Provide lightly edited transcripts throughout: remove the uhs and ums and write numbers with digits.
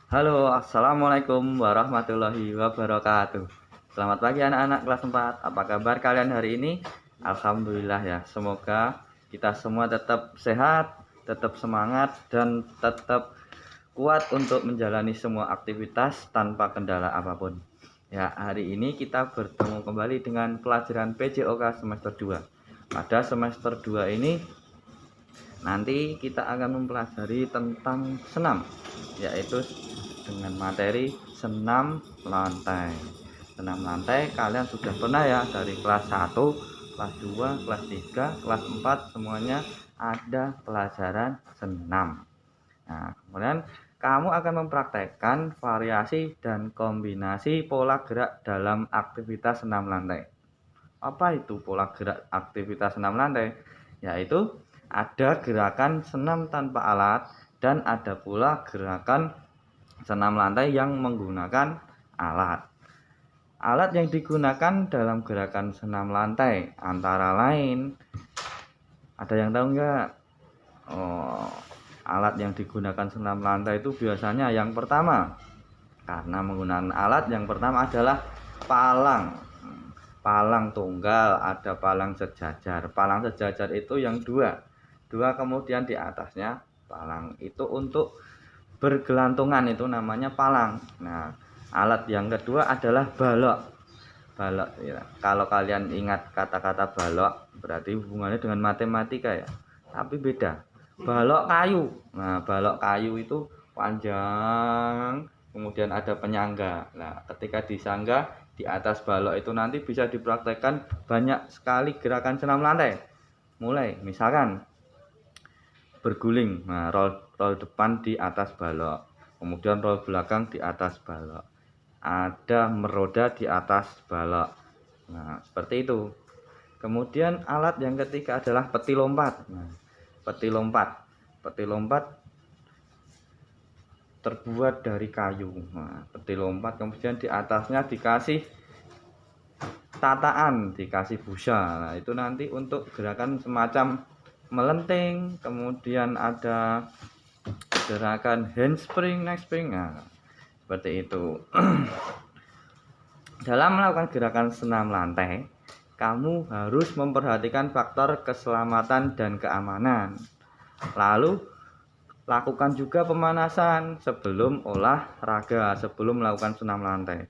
Halo, assalamualaikum warahmatullahi wabarakatuh. Selamat pagi anak-anak kelas 4. Apa kabar kalian hari ini? Alhamdulillah ya. Semoga kita semua tetap sehat, tetap semangat, dan tetap kuat untuk menjalani semua aktivitas tanpa kendala apapun. Ya, hari ini kita bertemu kembali dengan pelajaran PJOK semester 2. Pada semester 2 ini nanti kita akan mempelajari tentang senam, yaitu dengan materi senam lantai. Senam lantai kalian sudah pernah ya, dari kelas 1, kelas 2, kelas 3, kelas 4 semuanya ada pelajaran senam. Nah, kemudian kamu akan mempraktekkan variasi dan kombinasi pola gerak dalam aktivitas senam lantai. Apa itu pola gerak aktivitas senam lantai? Yaitu ada gerakan senam tanpa alat dan ada pula gerakan senam lantai yang menggunakan alat. Alat yang digunakan dalam gerakan senam lantai antara lain, ada yang tahu nggak? Oh, alat yang digunakan senam lantai itu biasanya yang pertama, karena menggunakan alat yang pertama adalah palang. Palang tunggal, ada palang sejajar. Palang sejajar itu yang dua, kemudian di atasnya palang. Itu untuk bergelantungan, itu namanya palang. Nah, alat yang kedua adalah balok. Balok ya. Kalau kalian ingat kata-kata balok, berarti hubungannya dengan matematika ya. Tapi beda. Balok kayu. Nah, balok kayu itu panjang, kemudian ada penyangga. Nah, ketika disangga di atas balok itu nanti bisa dipraktekkan banyak sekali gerakan senam lantai. Mulai misalkan berguling, nah roll depan di atas balok, kemudian roll belakang di atas balok, ada meroda di atas balok. Nah, seperti itu. Kemudian alat yang ketiga adalah peti lompat. Nah, peti lompat terbuat dari kayu. Nah, peti lompat kemudian di atasnya dikasih tataan, dikasih busa. Nah, itu nanti untuk gerakan semacam melenting, kemudian ada gerakan handspring, neck spring. Nah, seperti itu. Dalam melakukan gerakan senam lantai, kamu harus memperhatikan faktor keselamatan dan keamanan. Lalu lakukan juga pemanasan sebelum olahraga, sebelum melakukan senam lantai.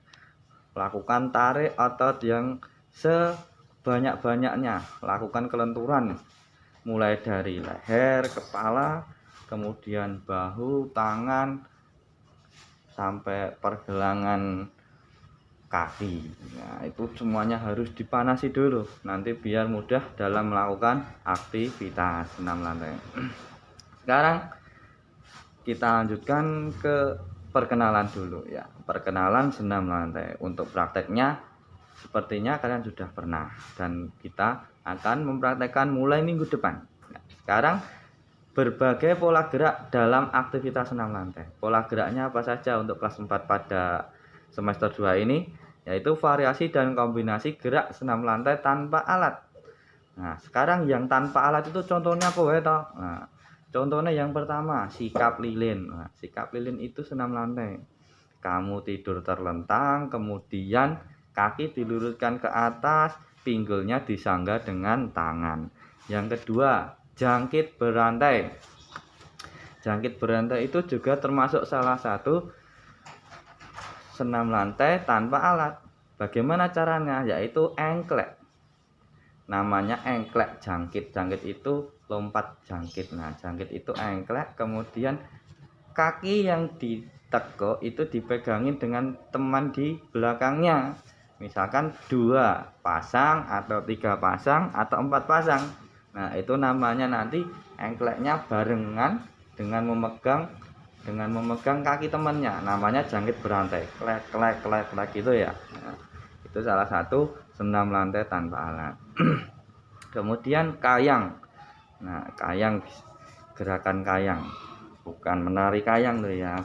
Lakukan tarik otot yang sebanyak-banyaknya. Lakukan kelenturan mulai dari leher, kepala, kemudian bahu, tangan, sampai pergelangan kaki. Nah, itu semuanya harus dipanasi dulu, nanti biar mudah dalam melakukan aktivitas senam lantai. Sekarang kita lanjutkan ke perkenalan dulu ya. Perkenalan senam lantai. Untuk prakteknya sepertinya kalian sudah pernah, dan kita akan mempraktekkan mulai minggu depan. Nah, sekarang berbagai pola gerak dalam aktivitas senam lantai. Pola geraknya apa saja untuk kelas 4 pada semester 2 ini? Yaitu variasi dan kombinasi gerak senam lantai tanpa alat. Nah, sekarang yang tanpa alat itu contohnya apa ya toh? Nah, contohnya yang pertama, sikap lilin. Nah, sikap lilin itu senam lantai. Kamu tidur terlentang, kemudian kaki diluruskan ke atas, pinggulnya disangga dengan tangan. Yang kedua, jangkit berantai. Jangkit berantai itu juga termasuk salah satu senam lantai tanpa alat. Bagaimana caranya? Yaitu engklek. Namanya engklek jangkit. Jangkit itu lompat jangkit. Nah, jangkit itu engklek, kemudian kaki yang ditekuk itu dipegangin dengan teman di belakangnya. Misalkan 2 pasang atau 3 pasang atau 4 pasang. Nah, itu namanya nanti engkleknya barengan dengan memegang kaki temannya. Namanya jangkit berantai. Klek klek klek klek gitu ya. Nah, itu salah satu senam lantai tanpa alat. Kemudian kayang. Nah, kayang, gerakan kayang, bukan menari kayang loh ya,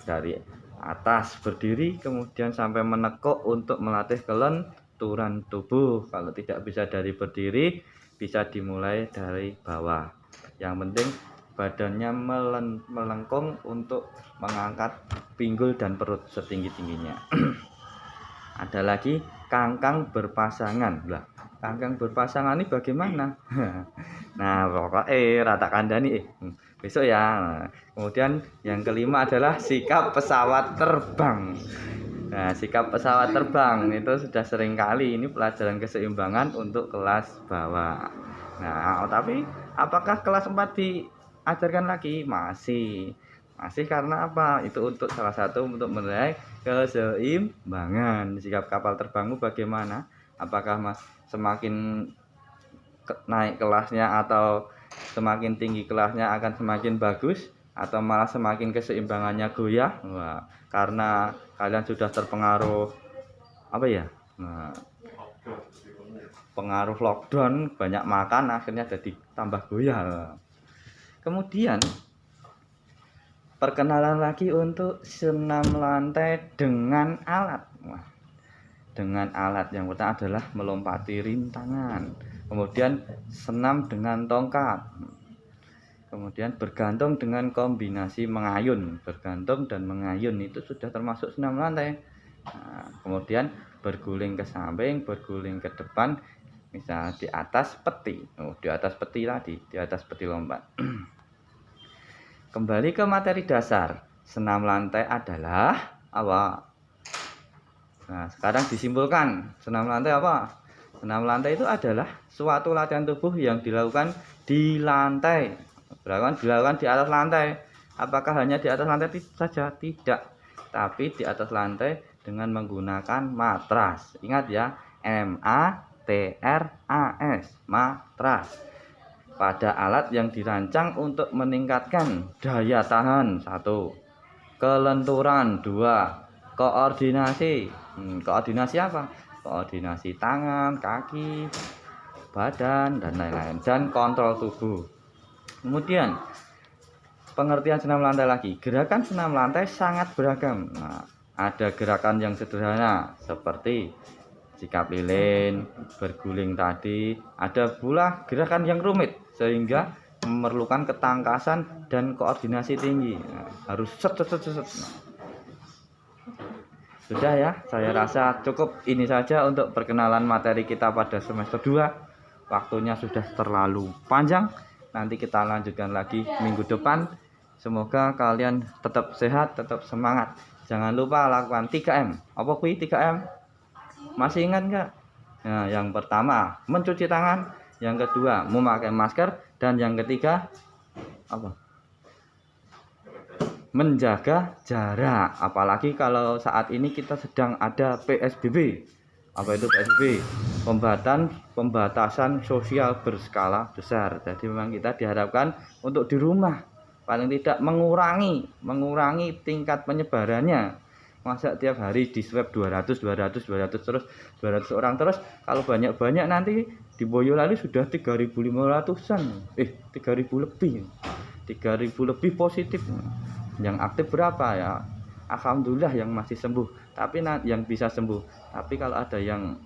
dari atas berdiri kemudian sampai menekuk untuk melatih kelenturan tubuh. Kalau tidak bisa dari berdiri, bisa dimulai dari bawah. Yang penting badannya melengkung untuk mengangkat pinggul dan perut setinggi-tingginya. Ada lagi kangkang berpasangan. Lah, kangkang berpasangan ini bagaimana? Nah, pokoknya rata kandani besok ya. Kemudian yang kelima adalah sikap pesawat terbang. Nah, sikap pesawat terbang itu sudah sering kali ini pelajaran keseimbangan untuk kelas bawah. Nah, tapi apakah kelas 4 diajarkan lagi? Masih karena apa? Itu untuk salah satu untuk menilai keseimbangan. Sikap kapal terbangmu bagaimana? Apakah Mas semakin naik kelasnya atau semakin tinggi kelasnya akan semakin bagus atau malah semakin keseimbangannya goyah? Wah, karena kalian sudah terpengaruh apa ya? Nah, pengaruh lockdown, banyak makan akhirnya jadi tambah goyah. Kemudian perkenalan lagi untuk senam lantai dengan alat. Wah, dengan alat yang pertama adalah melompati rintangan, kemudian senam dengan tongkat, kemudian bergantung dengan kombinasi mengayun. Bergantung dan mengayun itu sudah termasuk senam lantai. Nah, kemudian berguling ke samping, berguling ke depan, misalnya di atas peti. Di atas peti tadi, di atas peti lompat. Kembali ke materi dasar, senam lantai adalah apa? Nah, sekarang disimpulkan, senam lantai apa? Senam lantai itu adalah suatu latihan tubuh yang dilakukan di lantai. Dilakukan di atas lantai. Apakah hanya di atas lantai saja? Tidak. Tapi di atas lantai dengan menggunakan matras. Ingat ya, MATRAS, matras. Pada alat yang dirancang untuk meningkatkan daya tahan 1, kelenturan 2, koordinasi. Koordinasi apa? Koordinasi tangan, kaki, badan dan lain-lain, dan kontrol tubuh. Kemudian pengertian senam lantai lagi. Gerakan senam lantai sangat beragam. Nah, ada gerakan yang sederhana seperti sikap lilin, berguling tadi. Ada pula gerakan yang rumit sehingga memerlukan ketangkasan dan koordinasi tinggi. Nah, harus set. Nah, sudah ya, saya rasa cukup ini saja untuk perkenalan materi kita pada semester 2. Waktunya sudah terlalu panjang. Nanti kita lanjutkan lagi minggu depan. Semoga kalian tetap sehat, tetap semangat. Jangan lupa lakukan 3M. Apa kuwi 3M? Masih ingat nggak? Nah, yang pertama mencuci tangan, yang kedua memakai masker, dan yang ketiga apa? Menjaga jarak. Apalagi kalau saat ini kita sedang ada PSBB. Apa itu PSBB? Pembatasan sosial berskala besar. Jadi memang kita diharapkan untuk di rumah, paling tidak mengurangi tingkat penyebarannya. Masa tiap hari di swab 200 terus 200 orang terus, kalau banyak-banyak nanti di Boyolali sudah 3.500-an. 3.000 lebih. 3.000 lebih positif. Yang aktif berapa ya? Alhamdulillah yang masih sembuh, tapi yang bisa sembuh. Tapi kalau ada yang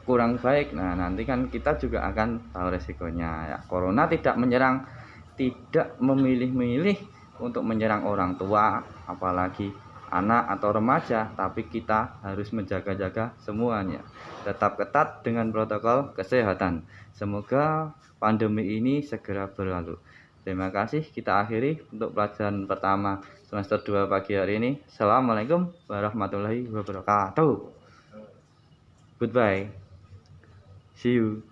kurang baik, nah nanti kan kita juga akan tahu resikonya ya. Corona tidak menyerang, tidak memilih-milih untuk menyerang orang tua, apalagi anak atau remaja, tapi kita harus menjaga-jaga semuanya. Tetap ketat dengan protokol kesehatan. Semoga pandemi ini segera berlalu. Terima kasih, kita akhiri untuk pelajaran pertama semester 2 pagi hari ini. Assalamualaikum warahmatullahi wabarakatuh. Goodbye. See you.